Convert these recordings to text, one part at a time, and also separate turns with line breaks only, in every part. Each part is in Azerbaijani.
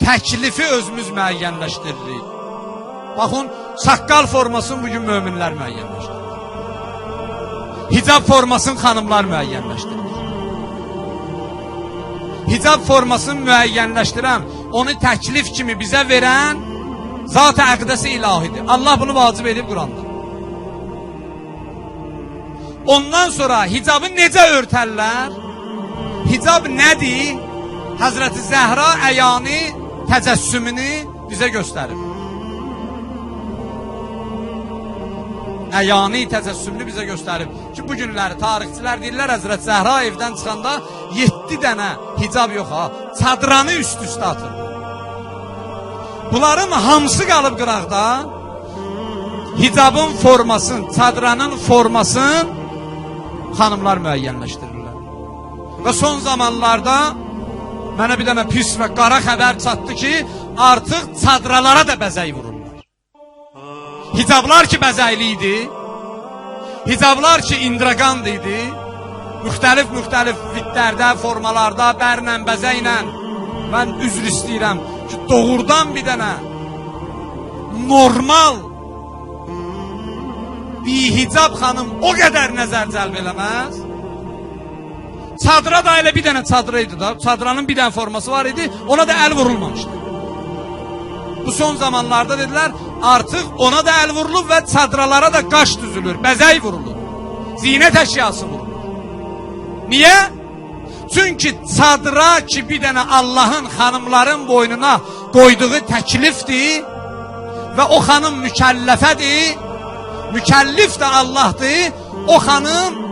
təklifi özümüz müəyyənləşdiririk. Baxın, saqqal formasını bugün möminlər müəyyənləşdirir. Hicab formasını xanımlar müəyyənləşdirir. Hicab formasını müəyyənləşdirən, onu təklif kimi bizə verən zat-ı əqdəsi ilahidir. Allah bunu vacib edib Quranda. Ondan sonra hicabı necə örtərlər? Hicab nədir? Həzrəti Zəhra əyani təcəssümünü bizə göstərir. Əyani təcəssümünü bizə göstərib ki, bu günləri tarixçilər deyirlər, Həzrət Zəhra evdən çıxanda 7 dənə hicab yox ha, çadranı üst-üstə atır. Bunların hamısı qalıb qıraqda. Hicabın formasını, çadranın formasını xanımlar müəyyənləşdirirlər. Və son zamanlarda mənə bir dənə pis və qara xəbər çatdı ki, artıq çadralara da bəzək vururlar. Hicablar ki bəzəkli idi, hicablar ki indraqand idi, müxtəlif vitlərdə, formalarda, bərlə, bəzəklə, mən üzr istəyirəm ki, doğrudan bir dənə normal bir hicab xanım o qədər nəzər cəlb eləməz. Çadıra da elə bir dənə çadıra idi da, çadıranın bir dənə forması var idi, ona da əl vurulmamışdı. Bu son zamanlarda dedilər, artıq ona da əl vurulur və çadralara da qaş düzülür, bəzək vurulur, zinət əşyası vurulur. Niyə? Çünki çadıra ki bir dənə Allahın xanımların boynuna qoyduğu təklifdir və o xanım mükəlləfədir, mükəllif də Allahdır, o xanım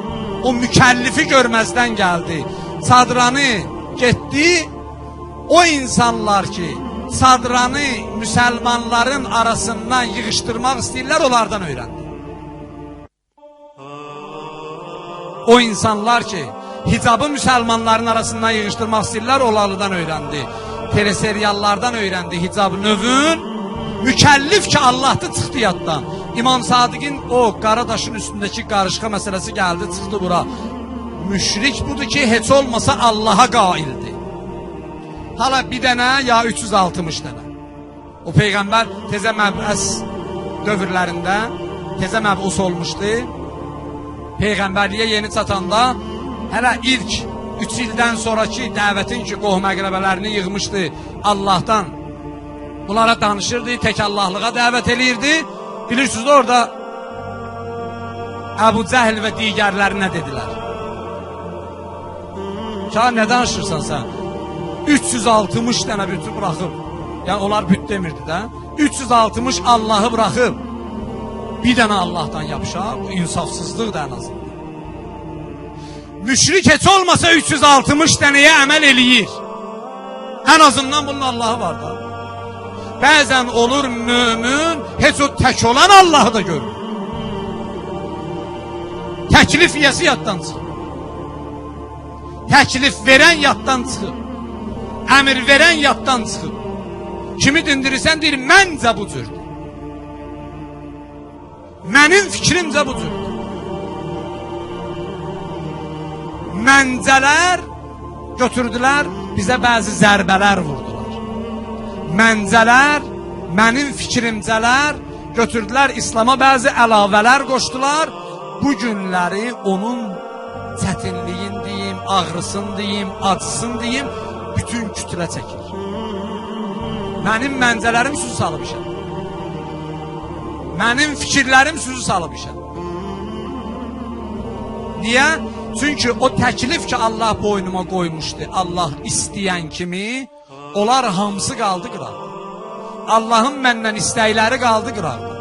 o mükəllifi görməzdən gəldi. Çadranı getdi, o insanlar ki çadranı müsəlmanların arasından yığışdırmaq istəyirlər, onlardan öyrəndi. O insanlar ki hicabı müsəlmanların arasından yığışdırmaq istəyirlər, onlardan öyrəndi. Teleseriallardan öyrəndi hicab növün. Mükəllif ki Allah'tı çıxdı yaddan. İmam Sadiqin o qara daşın üstündəki qarışqa məsələsi gəldi, çıxdı bura. Müşrik budur ki heç olmasa Allah'a qaildir. Hala bir dənə ya 360 dənə. O Peyğəmbər tezə məbəs dövrlərində tezə məbus olmuşdu. Peyğəmbərliyə yeni çatanda hələ ilk 3 ildən sonraki dəvətin ki qohum əqrəbələrini yığmışdı Allah'tan. Bunlara danışırdı, tək Allahlığa dəvət eləyirdi. Bilirsiniz orada Əbu Cəhl və digərləri nə dedilər? Ka nə danışırsan sən? 360 dənə bütü bıraxıb. Yəni onlar büt demirdi də. 360 Allah'ı bıraxıb bir dənə Allah'tan yapışaq. Bu insafsızlıq da ən azından. Müşrik heç olmasa 360 dənəyə əməl eləyir. Ən azından bunun Allah'ı var da. Bəzən olur mömin heç o tək olan Allah'ı da görür. Təklif yiyəsi yaddan çıxır. Təklif verən yaddan çıxır. Əmir verən yaddan çıxır. Kimi dindirirsən deyir, məncə bu cürdür. Mənim fikrimcə bu cürdür. Məncələr götürdülər, bizə bəzi zərbələr vurdular. Məncələr, mənim fikrimcələr götürdülər, İslam'a bəzi əlavələr qoşdular. Bu günləri onun çətinliyin deyim, ağrısın deyim, acısın deyim, bütün kütlə çəkir. Mənim məncələrim süzü salıb işə. Mənim fikirlərim süzü salıb işə. Niyə? Çünki o təklif ki Allah boynuma qoymuşdu, Allah istəyən kimi, onlar hamısı qaldı qıraqda. Allahın məndən istəkləri qaldı qıraqda.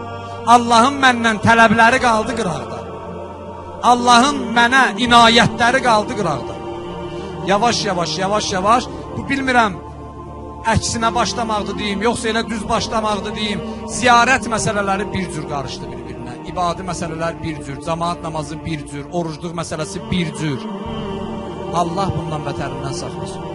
Allahın məndən tələbləri qaldı qıraqda. Allahın mənə inayətləri qaldı qıraqda. Yavaş-yavaş, bu bilmirəm, əksinə başlamaqdı deyim, yoxsa elə düz başlamaqdı deyim. Ziyarət məsələləri bir cür qarışdı bir-birinə. İbadi məsələlər bir cür, cemaat namazı bir cür, orucluq məsələsi bir cür. Allah bundan bətərindən saxlasın.